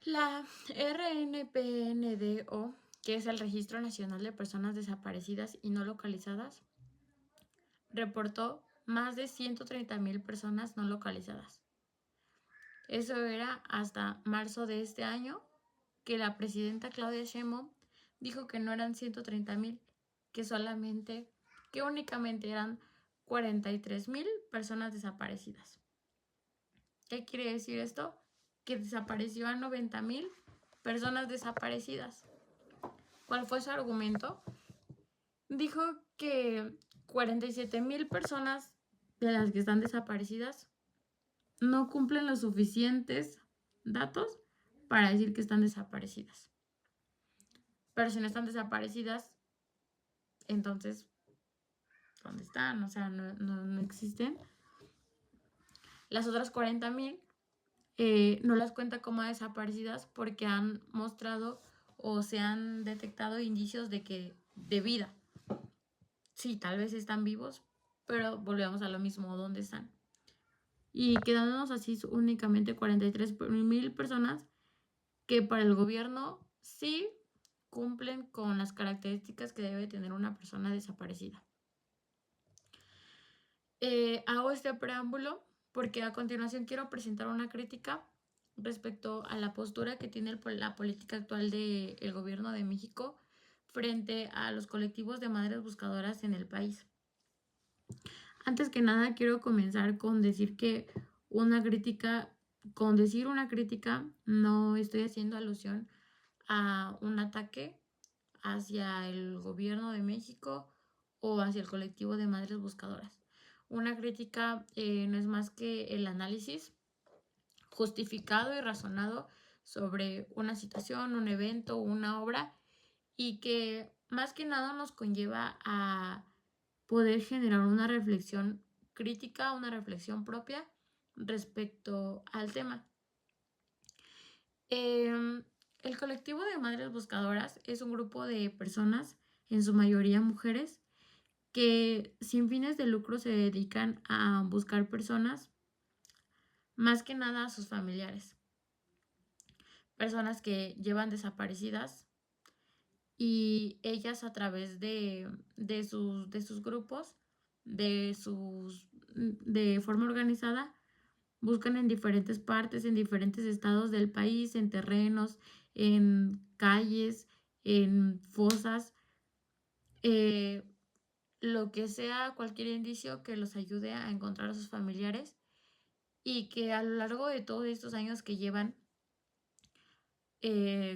La RNPNDO, que es el Registro Nacional de Personas Desaparecidas y No Localizadas, reportó más de 130,000 personas no localizadas. Eso era hasta marzo de este año, que la presidenta Claudia Sheinbaum dijo que no eran 130,000, que únicamente eran 43,000 personas desaparecidas. ¿Qué quiere decir esto? Que desapareció a 90,000 personas desaparecidas. ¿Cuál fue su argumento? Dijo que 47,000 personas de las que están desaparecidas no cumplen los suficientes datos para decir que están desaparecidas. Pero si no están desaparecidas, entonces, ¿dónde están? O sea, no existen. Las otras 40,000 no las cuenta como desaparecidas porque han mostrado o se han detectado indicios de vida. Sí, tal vez están vivos, pero volvemos a lo mismo, ¿dónde están? Y quedándonos así únicamente 43,000 personas que para el gobierno sí cumplen con las características que debe tener una persona desaparecida. Hago este preámbulo porque a continuación quiero presentar una crítica respecto a la postura que tiene la política actual del gobierno de México frente a los colectivos de madres buscadoras en el país. Antes que nada quiero comenzar con decir que con decir una crítica no estoy haciendo alusión a un ataque hacia el gobierno de México o hacia el colectivo de madres buscadoras. Una crítica no es más que el análisis justificado y razonado sobre una situación, un evento, una obra, y que más que nada nos conlleva a poder generar una reflexión crítica, una reflexión propia respecto al tema. El colectivo de madres buscadoras es un grupo de personas, en su mayoría mujeres, que sin fines de lucro se dedican a buscar personas, más que nada a sus familiares. Personas que llevan desaparecidas y ellas a través de sus grupos, de forma organizada, buscan en diferentes partes, en diferentes estados del país, en terrenos, en calles, en fosas, lo que sea, cualquier indicio que los ayude a encontrar a sus familiares, y que a lo largo de todos estos años que llevan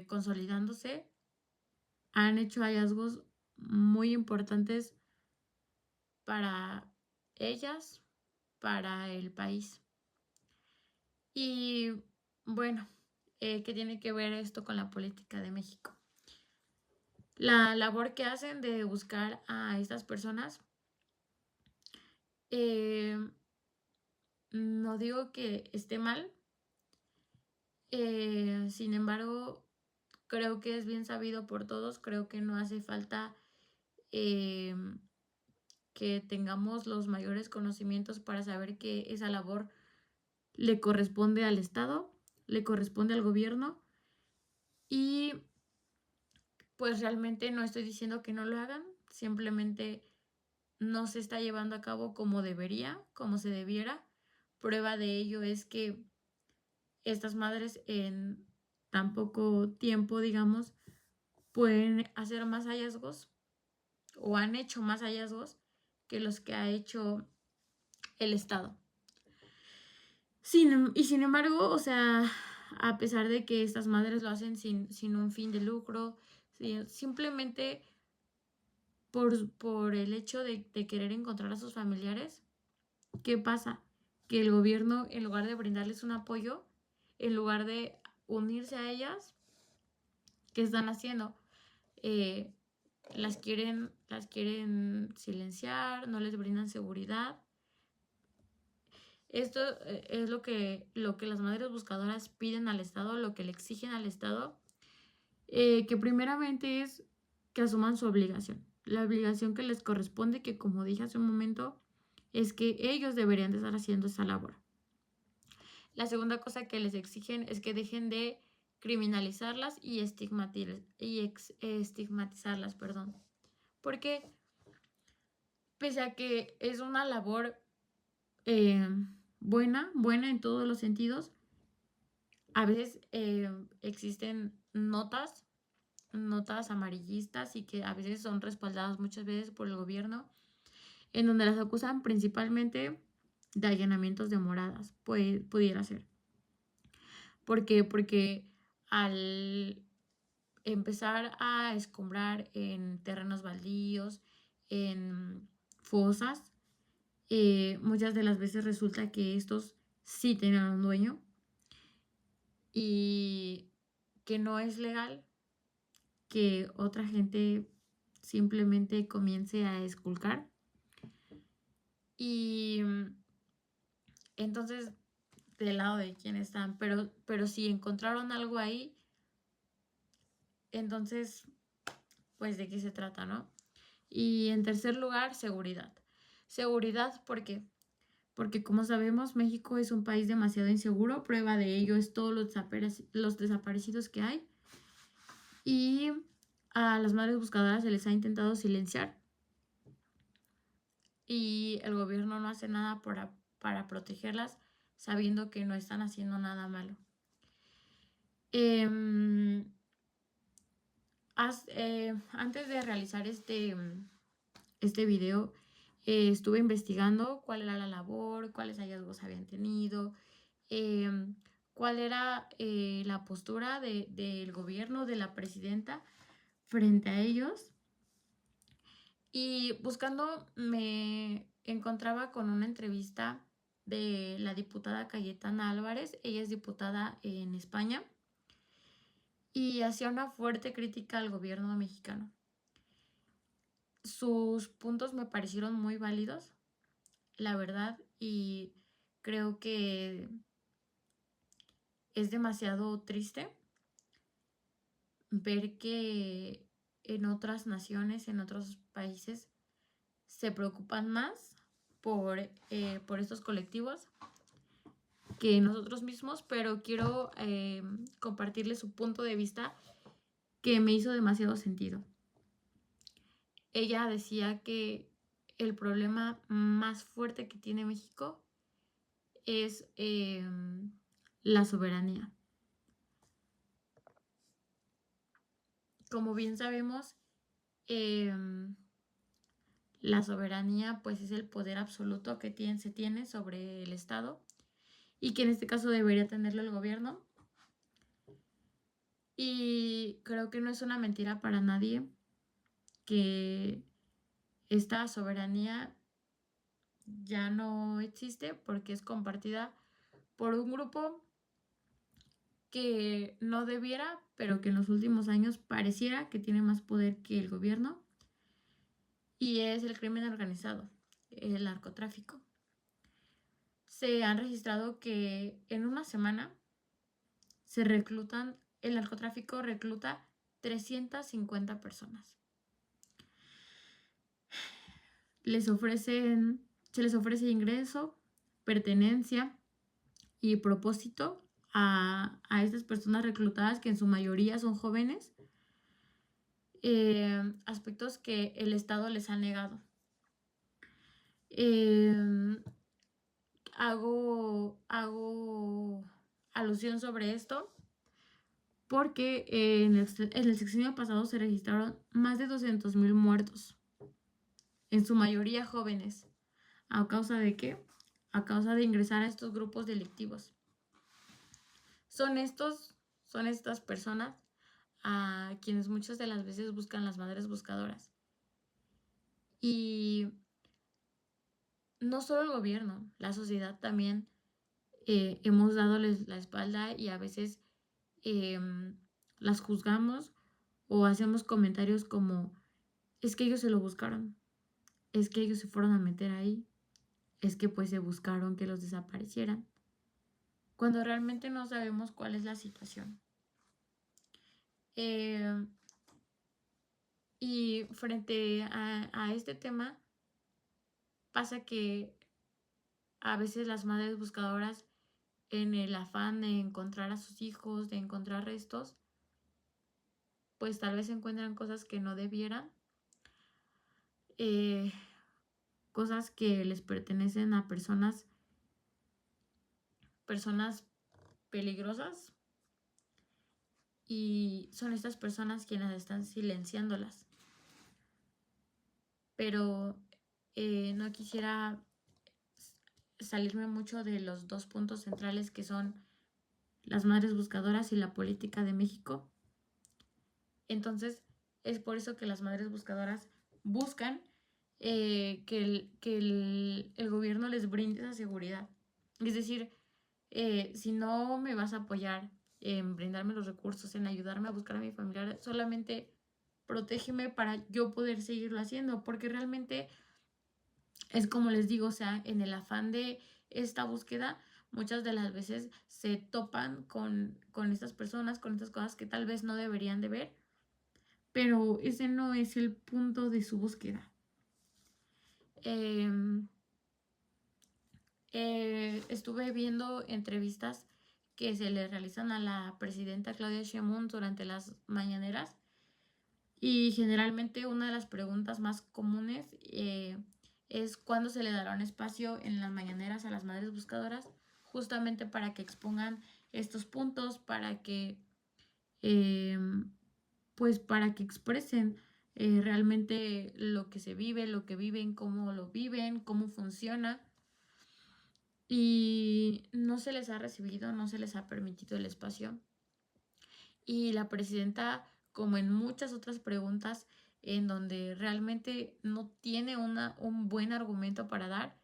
consolidándose, han hecho hallazgos muy importantes para ellas, para el país. Y bueno, ¿qué tiene que ver esto con la política de México? La labor que hacen de buscar a estas personas, no digo que esté mal, sin embargo, creo que es bien sabido por todos, creo que no hace falta que tengamos los mayores conocimientos para saber que esa labor le corresponde al Estado, le corresponde al gobierno, y pues realmente no estoy diciendo que no lo hagan, simplemente no se está llevando a cabo como debería, como se debiera. Prueba de ello es que estas madres en tan poco tiempo, digamos, pueden hacer más hallazgos o han hecho más hallazgos que los que ha hecho el Estado. Sin embargo, o sea, a pesar de que estas madres lo hacen sin un fin de lucro, simplemente por el hecho de querer encontrar a sus familiares, ¿qué pasa? Que el gobierno, en lugar de brindarles un apoyo, en lugar de unirse a ellas, ¿qué están haciendo? Las quieren silenciar, no les brindan seguridad. Esto es lo que las madres buscadoras piden al Estado, lo que le exigen al Estado, que primeramente es que asuman su obligación, la obligación que les corresponde, que como dije hace un momento, es que ellos deberían de estar haciendo esa labor. La segunda cosa que les exigen es que dejen de criminalizarlas y estigmatizarlas, perdón. Porque pese a que es una labor buena en todos los sentidos, a veces existen notas amarillistas y que a veces son respaldadas muchas veces por el gobierno, en donde las acusan principalmente de allanamientos de moradas, pudiera ser. ¿Por qué? Porque al empezar a escombrar en terrenos baldíos, en fosas, muchas de las veces resulta que estos sí tenían un dueño y que no es legal que otra gente simplemente comience a esculcar. Y entonces, del lado de quién están, pero si encontraron algo ahí, entonces, pues de qué se trata, ¿no? Y en tercer lugar, seguridad. Seguridad, ¿por qué? Porque como sabemos, México es un país demasiado inseguro. Prueba de ello es todos los desaparecidos que hay. Y a las madres buscadoras se les ha intentado silenciar. Y el gobierno no hace nada para protegerlas, sabiendo que no están haciendo nada malo. Antes de realizar este video, estuve investigando cuál era la labor, cuáles hallazgos habían tenido, cuál era la postura del gobierno, de la presidenta frente a ellos. Y buscando me encontraba con una entrevista de la diputada Cayetana Álvarez. Ella es diputada en España y hacía una fuerte crítica al gobierno mexicano. Sus puntos me parecieron muy válidos, la verdad, y creo que es demasiado triste ver que en otras naciones, en otros países, se preocupan más por estos colectivos que nosotros mismos, pero quiero compartirles su punto de vista que me hizo demasiado sentido. Ella decía que el problema más fuerte que tiene México es la soberanía. Como bien sabemos, la soberanía pues es el poder absoluto que se tiene sobre el Estado y que en este caso debería tenerlo el gobierno. Y creo que no es una mentira para nadie que esta soberanía ya no existe porque es compartida por un grupo que no debiera, pero que en los últimos años pareciera que tiene más poder que el gobierno, y es el crimen organizado, el narcotráfico. Se han registrado que en una semana el narcotráfico recluta 350 personas. Se les ofrece ingreso, pertenencia y propósito a estas personas reclutadas, que en su mayoría son jóvenes, aspectos que el Estado les ha negado. Hago alusión sobre esto porque en el sexenio pasado se registraron más de 200,000 muertos, en su mayoría jóvenes. ¿A causa de qué? A causa de ingresar a estos grupos delictivos. Son estas personas a quienes muchas de las veces buscan las madres buscadoras. Y no solo el gobierno, la sociedad también hemos dadoles la espalda y a veces las juzgamos o hacemos comentarios como: es que ellos se lo buscaron, es que ellos se fueron a meter ahí, es que pues se buscaron que los desaparecieran, cuando realmente no sabemos cuál es la situación. Y frente a este tema pasa que a veces las madres buscadoras en el afán de encontrar a sus hijos, de encontrar restos, pues tal vez encuentran cosas que no debieran, cosas que les pertenecen a personas peligrosas, y son estas personas quienes están silenciándolas. Pero no quisiera salirme mucho de los dos puntos centrales que son las madres buscadoras y la política de México. Entonces, es por eso que las madres buscadoras buscan que el gobierno les brinde esa seguridad. Es decir, si no me vas a apoyar en brindarme los recursos, en ayudarme a buscar a mi familiar, solamente protégeme para yo poder seguirlo haciendo, porque realmente es como les digo, o sea, en el afán de esta búsqueda, muchas de las veces se topan con estas personas, con estas cosas que tal vez no deberían de ver, pero ese no es el punto de su búsqueda. Estuve viendo entrevistas que se le realizan a la presidenta Claudia Sheinbaum durante las mañaneras, y generalmente una de las preguntas más comunes es cuándo se le dará un espacio en las mañaneras a las madres buscadoras, justamente para que expongan estos puntos, para que pues para que expresen realmente lo que se vive, lo que viven, cómo lo viven, cómo funciona. Y no se les ha recibido, no se les ha permitido el espacio. Y la presidenta, como en muchas otras preguntas en donde realmente no tiene un buen argumento para dar,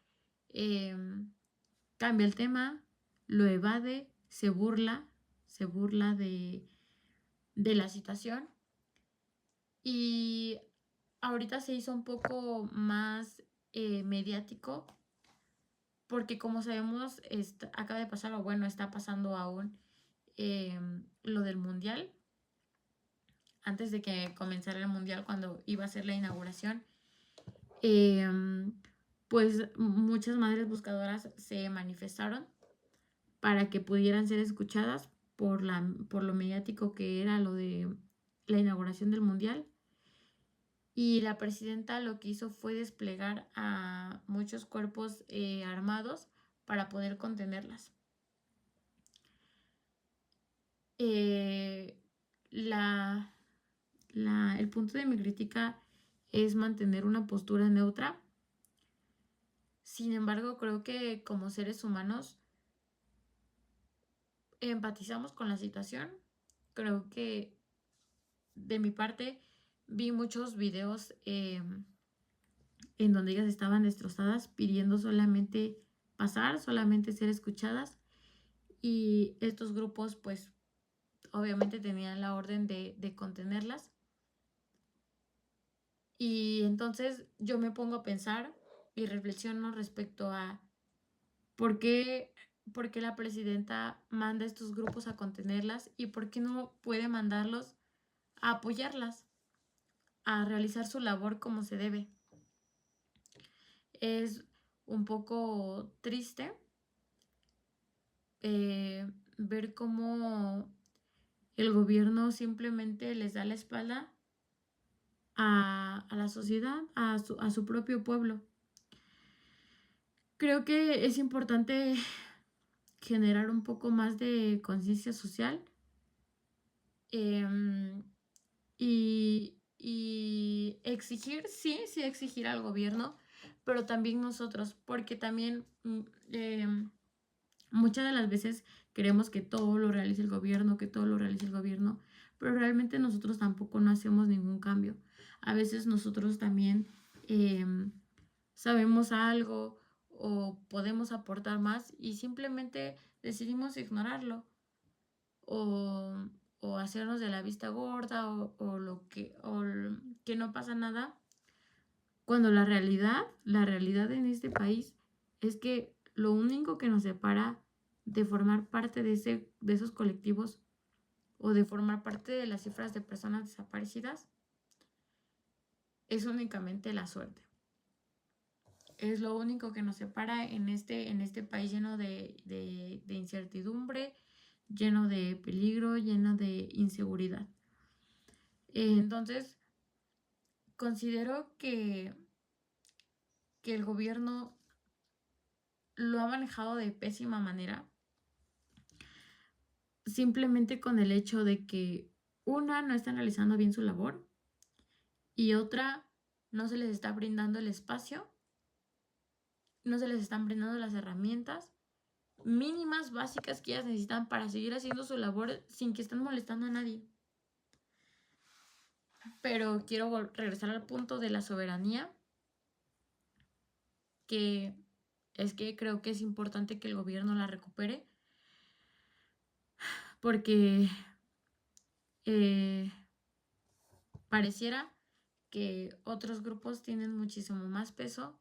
cambia el tema, lo evade, se burla de la situación. Y ahorita se hizo un poco más mediático porque, como sabemos, acaba de pasar, o bueno, está pasando aún lo del mundial. Antes de que comenzara el mundial, cuando iba a ser la inauguración, pues muchas madres buscadoras se manifestaron para que pudieran ser escuchadas por lo mediático que era lo de la inauguración del mundial. Y la presidenta lo que hizo fue desplegar a muchos cuerpos armados para poder contenerlas. El punto de mi crítica es mantener una postura neutra. Sin embargo, creo que como seres humanos empatizamos con la situación. Creo que de mi parte vi muchos videos en donde ellas estaban destrozadas, pidiendo solamente pasar, solamente ser escuchadas, y estos grupos pues obviamente tenían la orden de contenerlas. Y entonces yo me pongo a pensar y reflexiono respecto a por qué la presidenta manda a estos grupos a contenerlas y por qué no puede mandarlos a apoyarlas, a realizar su labor como se debe. Es un poco triste ver cómo el gobierno simplemente les da la espalda a la sociedad, a su propio pueblo. Creo que es importante generar un poco más de conciencia social y exigir, sí exigir al gobierno, pero también nosotros, porque también muchas de las veces queremos que todo lo realice el gobierno, pero realmente nosotros tampoco no hacemos ningún cambio. A veces nosotros también sabemos algo o podemos aportar más y simplemente decidimos ignorarlo o hacernos de la vista gorda o que no pasa nada, cuando la realidad en este país es que lo único que nos separa de formar parte de esos colectivos o de formar parte de las cifras de personas desaparecidas es únicamente la suerte. Es lo único que nos separa en este país lleno de incertidumbre, lleno de peligro, lleno de inseguridad. Entonces, considero que el gobierno lo ha manejado de pésima manera, simplemente con el hecho de que una, no están realizando bien su labor y otra, no se les está brindando el espacio, no se les están brindando las herramientas mínimas, básicas que ellas necesitan para seguir haciendo su labor sin que estén molestando a nadie. Pero quiero regresar al punto de la soberanía, que es que creo que es importante que el gobierno la recupere, porque pareciera que otros grupos tienen muchísimo más peso,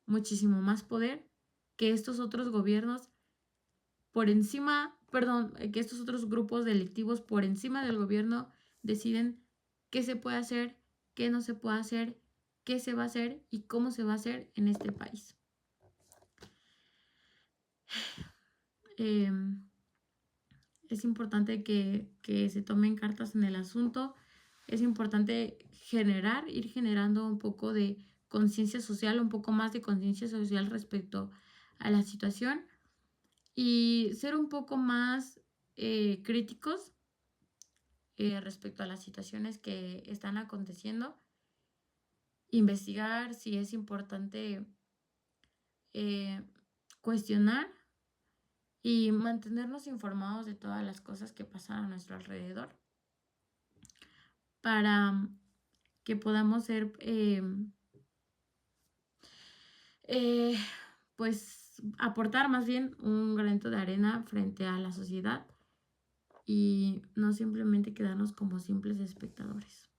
muchísimo más poder que estos otros gobiernos por encima, perdón, que estos otros grupos delictivos por encima del gobierno deciden qué se puede hacer, qué no se puede hacer, qué se va a hacer y cómo se va a hacer en este país. Es importante que se tomen cartas en el asunto. Es importante ir generando un poco de conciencia social, un poco más de conciencia social respecto a la situación y ser un poco más críticos respecto a las situaciones que están aconteciendo. Investigar si es importante cuestionar y mantenernos informados de todas las cosas que pasan a nuestro alrededor para que podamos ser pues aportar más bien un granito de arena frente a la sociedad y no simplemente quedarnos como simples espectadores.